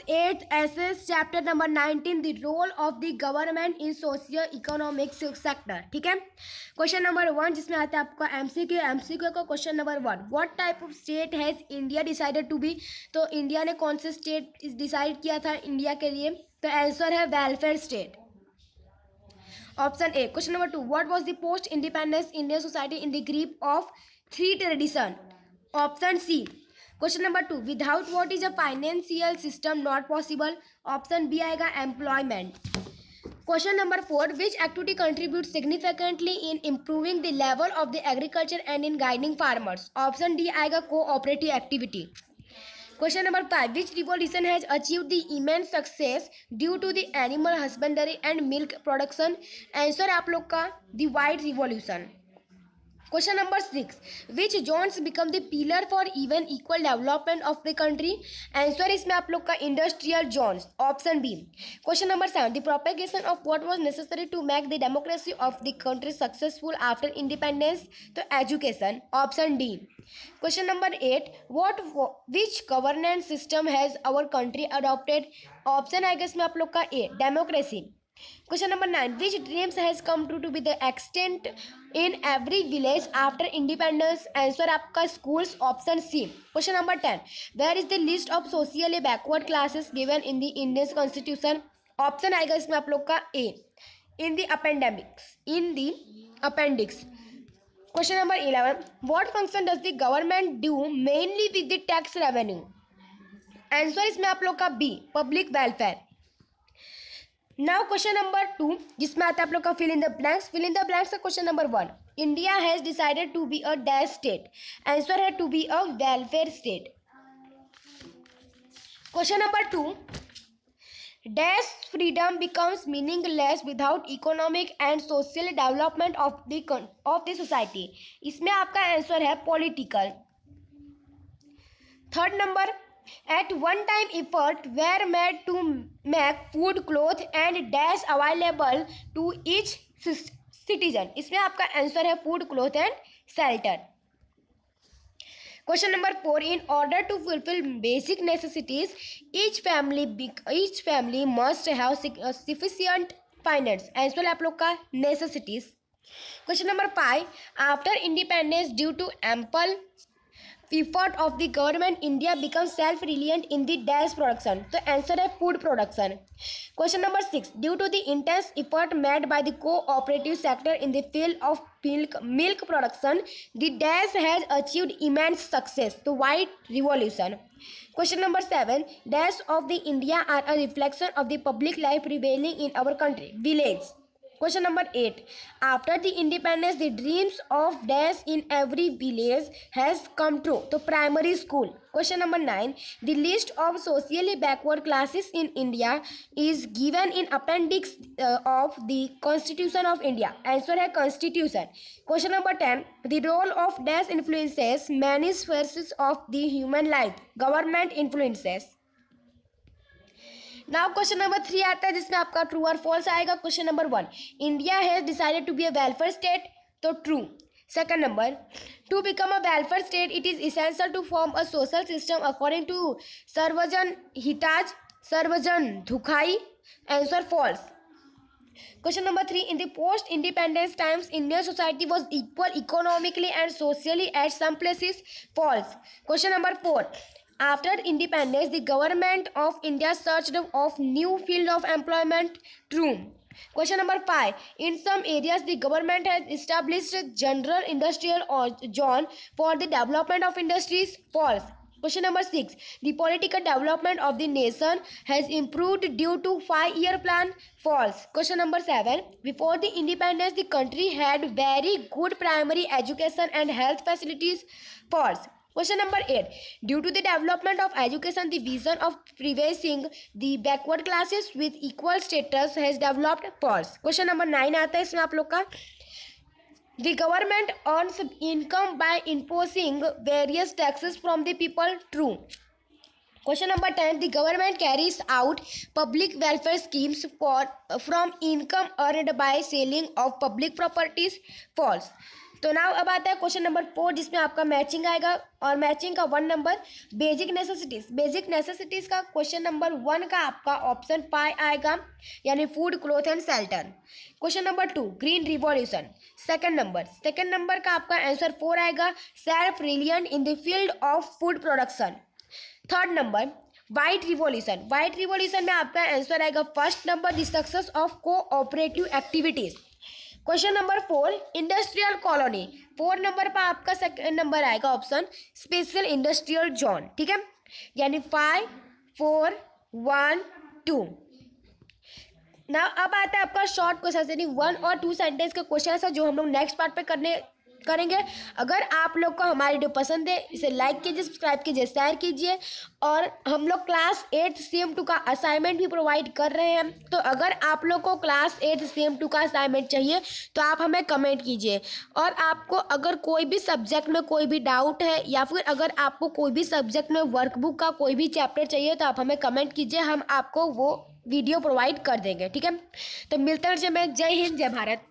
8th SS chapter number 19 the role of the government in socio economic sector. ठीक है, question number 1 जिसमें आता है आपका एमसीक्यू का question number 1, what type of state has India decided to be. तो India ने कौन से स्टेट डिसाइड किया था इंडिया के लिए, तो आंसर है welfare state, option A. Question number 2, what was the post independence Indian society in the grip of three tradition, option C. Question number 2, without what is a financial system not possible, option B आएगा employment. Question number 4, which activity contribute significantly in improving the level of the agriculture and in guiding farmers, option D आएगा cooperative activity. Question number 5, which revolution has achieved the immense success due to the animal husbandry and milk production, answer आप लोग का the white revolution. Question number 6, which zones become the pillar for even equal development of the country, answer इसमें आप लोग का industrial zones, option B. Question number 7, the propagation of what was necessary to make the democracy of the country successful after independence, तो education, option D. Question number 8, which governance system has our country adopted, option आएगा इसमें आप लोग का A, democracy. Question number 9, which dreams has come true to be the extent in every village after independence, answer आपका schools, option C. Question number 10, where is the list of socially backward classes given in the Indian constitution, option आएगा इसमें आप लोग का A, in the appendix. Question number 11, what function does the government do mainly with the tax revenue, answer इसमें आप लोग का B, public welfare. Now question number 2 जिसमें आता है आप लोग का फिल इन द ब्लैंक्स का question number 1, India has decided to be a dash state, answer है to be a welfare state. Question number 2, dash freedom becomes meaningless without economic and social development of the society, इसमें आपका आंसर है political. Third number, at one time effort were made to make food, cloth and dash available to each citizen, इसमें आपका आंसर है food, cloth and shelter. Question number 4, in order to fulfill basic necessities each family must have sufficient finance, answer है आप लोग का necessities। Question number 5, after independence due to ample effort of the government India becomes self-reliant in the dash production, तो answer है food production. Question number 6, due to the intense effort made by the cooperative sector in the field of milk production the dash has achieved immense success, तो white revolution। Question number 7, dash of the India are a reflection of the public life prevailing in our country, village। Question number 8, after the independence the dreams of dash in every village has come true, तो primary school. Question number 9, the list of socially backward classes in India is given in appendix of the constitution of India, answer है constitution. Question number 10, the role of dash influences many spheres of the human life, government influences. Now question number 3 आता है जिसमें आपका true और false आएगा। Question number 1, India has decided to be a welfare state, तो true. Second number, to become a welfare state it is essential to form a social system according to सर्वजन धुखाई, answer false. Question number 3, in the post independence times Indian society was equal economically and socially at some places, false. Question number 4, after independence the government of India searched of new field of employment, true। Question number 5, in some areas the government has established general industrial zone for the development of industries, false। Question number 6, the political development of the nation has improved due to 5-year plan, false। Question number 7, before the independence the country had very good primary education and health facilities, false। Question number 8, due to the development of education the vision of preventing the backward classes with equal status has developed, false। Question number 9 आता है इसमें आप लोग का, the government earns income by imposing various taxes from the people, true। Question number 10, the government carries out public welfare schemes from income earned by selling of public properties, false। तो now अब आता है question number 4 जिसमें आपका matching आएगा और matching का 1 number basic necessities का क्वेश्चन नंबर 1 का आपका ऑप्शन पाई आएगा यानी food cloth and shelter. Question number 2 green revolution second number का आपका आंसर 4 आएगा self reliant in the field of food production. Third number white revolution में आपका आंसर आएगा first number the success of cooperative activities. Question number 4 industrial colony 4 number पर आपका second number आएगा option special industrial zone, ठीक है, यानी 5 4 1 2। ना अब आता है आपका शॉर्ट क्वेश्चन यानी 1 और 2 सेंटेंस के क्वेश्चन है जो हम लोग नेक्स्ट पार्ट पे करेंगे। अगर आप लोग को हमारी वीडियो पसंद है इसे लाइक कीजिए, सब्सक्राइब कीजिए, शेयर कीजिए। और हम लोग क्लास 8 CM2 का असाइनमेंट भी प्रोवाइड कर रहे हैं, तो अगर आप लोग को क्लास 8 CM2 का असाइनमेंट चाहिए तो आप हमें कमेंट कीजिए। और आपको अगर कोई भी सब्जेक्ट में कोई भी डाउट है या फिर अगर आपको कोई भी सब्जेक्ट में वर्कबुक का कोई भी चैप्टर चाहिए तो आप हमें कमेंट कीजिए, हम आपको वो वीडियो प्रोवाइड कर देंगे, ठीक है। तो मिलते हैं, जय हिंद जय भारत।